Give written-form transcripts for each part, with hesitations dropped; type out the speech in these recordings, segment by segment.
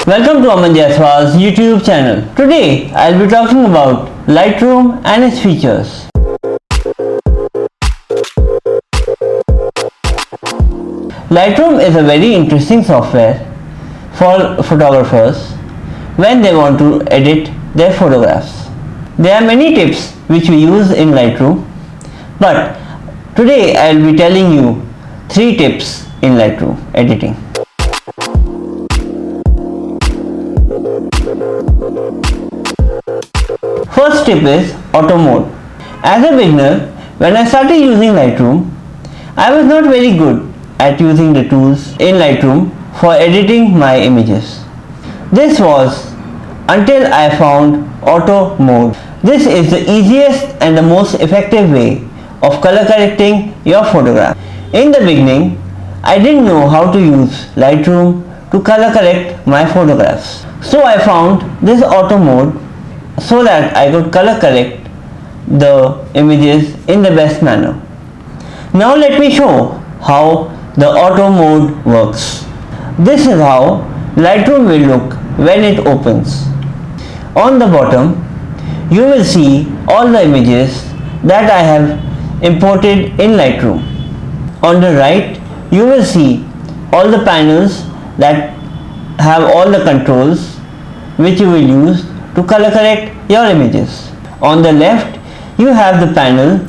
Welcome to Aman Jaiswal's YouTube channel. Today I'll be talking about Lightroom and its features. Lightroom is a very interesting software for photographers when they want to edit their photographs. There are many tips which we use in Lightroom, but today I'll be telling you 3 tips in Lightroom editing. First tip is auto mode. As a beginner, when I started using Lightroom, I was not very good at using the tools in Lightroom for editing my images. This was until I found auto mode. This is the easiest and the most effective way of color correcting your photograph. In the beginning, I didn't know how to use Lightroom to color correct my photographs. So I found this auto mode so that I could color correct the images in the best manner. Now let me show how the auto mode works. This is how Lightroom will look when it opens. On the bottom, you will see all the images that I have imported in Lightroom. On the right, you will see all the panels that have all the controls which you will use to color correct your images. On the left, you have the panel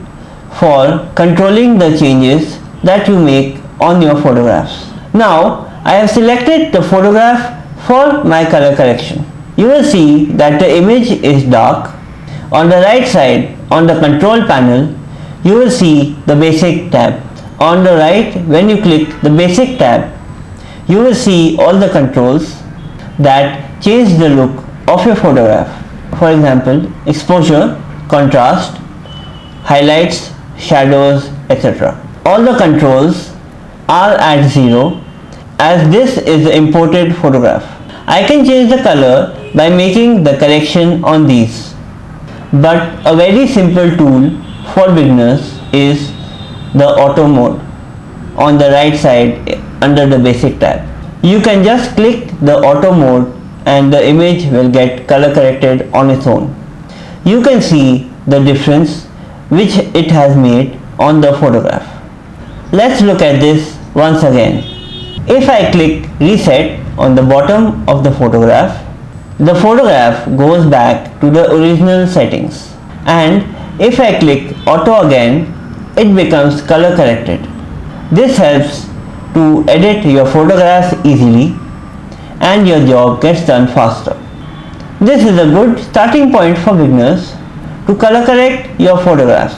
for controlling the changes that you make on your photographs. Now, I have selected the photograph for my color correction. You will see that the image is dark. On the right side, on the control panel, you will see the basic tab. On the right, when you click the basic tab, you will see all the controls that change the look of your photograph. For example, exposure, contrast, highlights, shadows, etc. All the controls are at 0 as this is the imported photograph. I can change the color by making the correction on these. But a very simple tool for beginners is the auto mode on the right side under the basic tab. You can just click the auto mode and the image will get color corrected on its own. You can see the difference which it has made on the photograph. Let's look at this once again. If I click reset on the bottom of the photograph goes back to the original settings, and if I click auto again, it becomes color corrected. This helps to edit your photographs easily and your job gets done faster. This is a good starting point for beginners to color correct your photographs.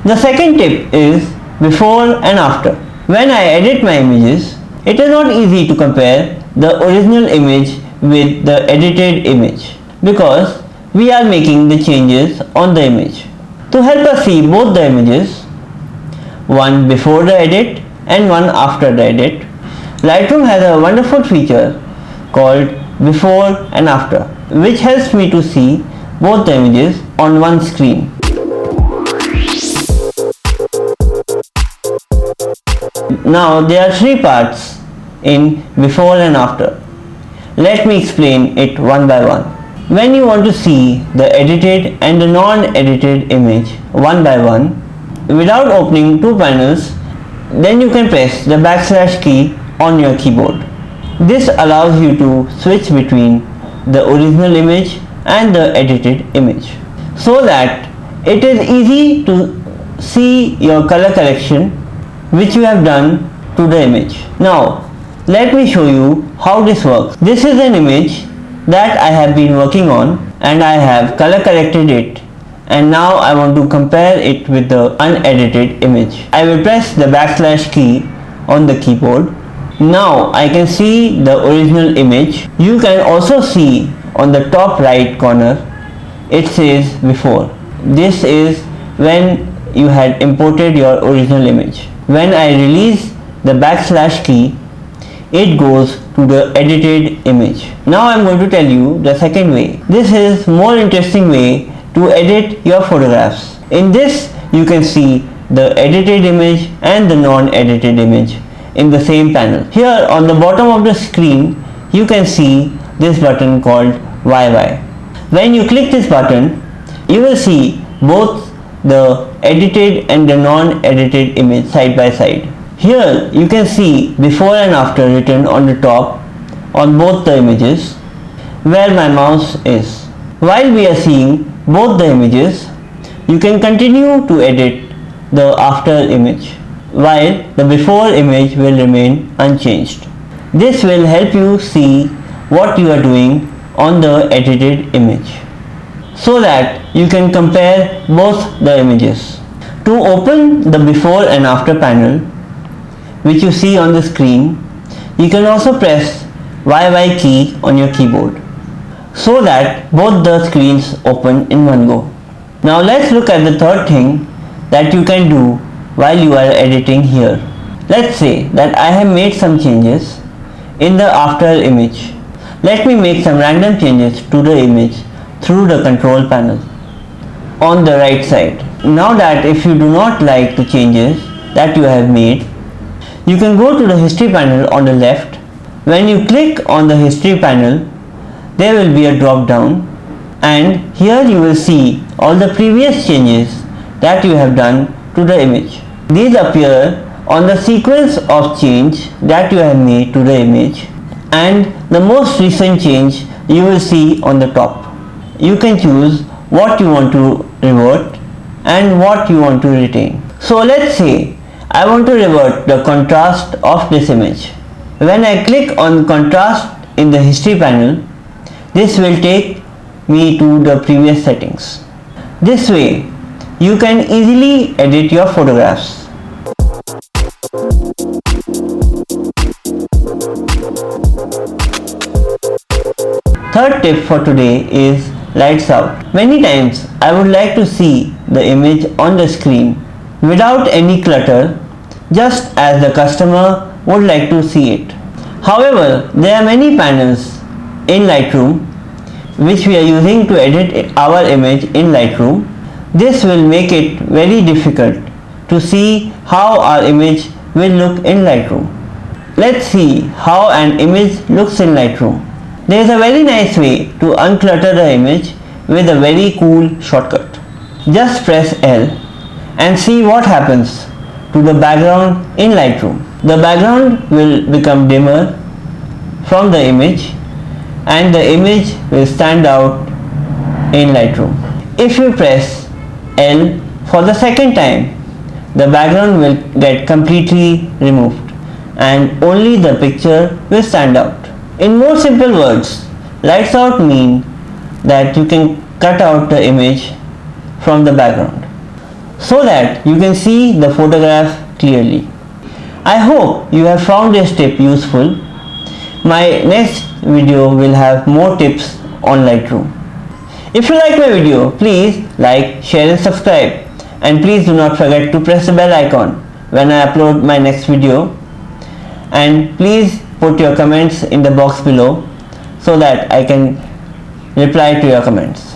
The second tip is before and after. When I edit my images, it is not easy to compare the original image with the edited image because we are making the changes on the image. To help us see both the images, one before the edit and one after the edit, Lightroom has a wonderful feature called before and after, which helps me to see both the images on one screen. Now there are 3 parts in before and after. Let me explain it one by one. When you want to see the edited and the non-edited image one by one, without opening 2 panels, then you can press the backslash key on your keyboard. This allows you to switch between the original image and the edited image so that it is easy to see your color correction which you have done to the image. Now let me show you how this works. This is an image that I have been working on and I have color corrected it, and now I want to compare it with the unedited image. I will press the backslash key on the keyboard. Now I can see the original image. You can also see on the top right corner it says before. This is when you had imported your original image. When I release the backslash key, it goes to the edited image. Now I am going to tell you the second way. This is more interesting way to edit your photographs. In this you can see the edited image and the non-edited image in the same panel. Here on the bottom of the screen you can see this button called YY. When you click this button, you will see both the edited and the non-edited image side by side. Here you can see before and after written on the top on both the images where my mouse is. While we are seeing both the images, you can continue to edit the after image while the before image will remain unchanged. This will help you see what you are doing on the edited image so that you can compare both the images. To open the before and after panel which you see on the screen, you can also press YY key on your keyboard so that both the screens open in one go. Now let's look at the third thing that you can do while you are editing here. Let's say that I have made some changes in the after image. Let me make some random changes to the image through the control panel on the right side. Now that if you do not like the changes that you have made, you can go to the history panel on the left. When you click on the history panel, there will be a drop down and here you will see all the previous changes that you have done to the image. These appear on the sequence of change that you have made to the image, and the most recent change you will see on the top. You can choose what you want to revert and what you want to retain. So let's say I want to revert the contrast of this image. When I click on contrast in the history panel, this will take me to the previous settings. This way you can easily edit your photographs. Third tip for today is lights out. Many times I would like to see the image on the screen without any clutter, just as the customer would like to see it. However, there are many panels in Lightroom which we are using to edit our image in Lightroom. This will make it very difficult to see how our image will look in Lightroom. Let's see how an image looks in Lightroom. There is a very nice way to unclutter the image with a very cool shortcut. Just press L and see what happens to the background in Lightroom. The background will become dimmer from the image and the image will stand out in Lightroom. If you press L for the second time, the background will get completely removed and only the picture will stand out. In more simple words, lights out mean that you can cut out the image from the background so that you can see the photograph clearly. I hope you have found this tip useful. My next video will have more tips on Lightroom. If you like my video, please like, share and subscribe, and please do not forget to press the bell icon when I upload my next video, and please put your comments in the box below so that I can reply to your comments.